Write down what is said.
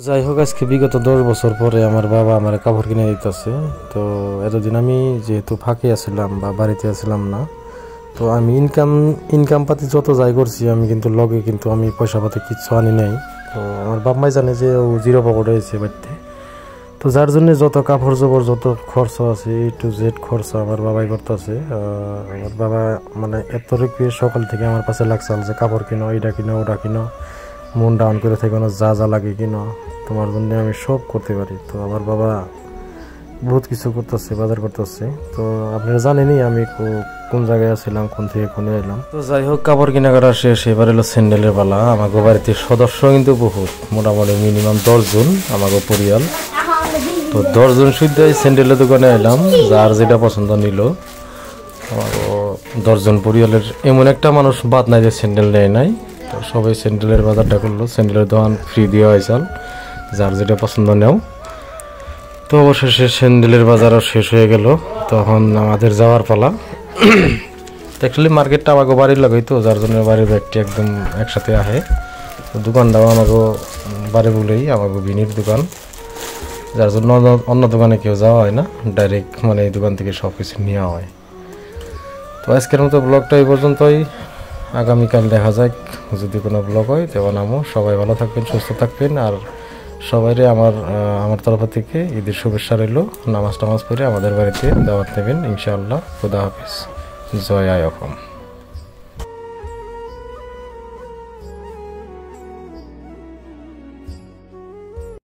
যাই হোক, আজকে বিগত 10 বছর পরে আমার বাবা আমার কাপড় কিনে দিতেছে। তো এতদিন আমি যেহেতু ফাঁকি আসছিলাম বা বাড়িতে আসছিলাম না, তো আমি ইনকাম পাতি যত যাই করছি আমি কিন্তু লগে কিন্তু আমি পয়সা পাতি কিচ্ছু আনি নাই। তো আমার বাপ মাই জানে যে ও জিরো পকেট হয়েছে বাড়িতে। তো যার জন্য যত কাপড় জোপড় যত খরচ আছে A to Z খরচ আমার বাবাই করতেছে। আমার বাবা মানে এত রিকোয়েস্ট সকাল থেকে আমার পাশে লাগছে যে কাপড় কিনো, এইটা কিনো, ওটা কিনো, মন ডাউন করে থেকে যা যা লাগে কিনো, তোমার জন্য আমি সব করতে পারি। তো আমার বাবা বহুত কিছু করতেছে, বাজার করতেছে। তো আপনারা জানেনই আমি কোন জায়গায় আছিলাম, কোন থেকে কোনে এলাম। তো যাই হোক, কাপড় কেনাকাটা শেষ, এবার এলো স্যান্ডেলের পালা। আমাকে বাড়িতে সদস্য কিন্তু বহুত, মোটামুটি মিনিমাম 10 জন আমাকে পরিয়াল। তো 10 জন শুদ্ধ স্যান্ডেলের দোকানে এলাম, যার যেটা পছন্দ নিল। আমাকে 10 জন পরিয়ালের এমন একটা মানুষ বাদ নাই যে স্যান্ডেল নেয় নাই। তো সবাই স্যান্ডেলের বাজারটা করলো, স্যান্ডেলের দোকান ফ্রি দেওয়া হয়েছে, যার যেটা পছন্দ নেও। তো অবশেষে স্যান্ডেলের বাজারও শেষ হয়ে গেল, তখন আমাদের যাওয়ার পালা। অ্যাকচুয়ালি মার্কেটটা আমাকে বাড়ির লাগাই, তো যার জন্য বাড়ির ব্যাগটি একদম একসাথে আহে। তো দোকানটাও আমাকে বাড়ি বলেই আমাকে বিনির দোকান, যার জন্য অন্য দোকানে কেউ যাওয়া হয় না, ডাইরেক্ট মানে এই দোকান থেকে সব কিছু নেওয়া হয়। তো আজকের মতো ব্লগটা এই পর্যন্তই। আগামীকাল দেখা যাক যদি কোনো ব্লগ হয়, তেমন নামও। সবাই ভালো থাকবেন, সুস্থ থাকবেন, আর সবাইরে আমার তরফ থেকে ঈদের শুভেচ্ছা রইল। নামাজ টামাজ পড়ে আমাদের বাড়িতে দাওয়াত নেবেন ইনশাআল্লাহ। খুদা হাফেজ। জয় আই অসম।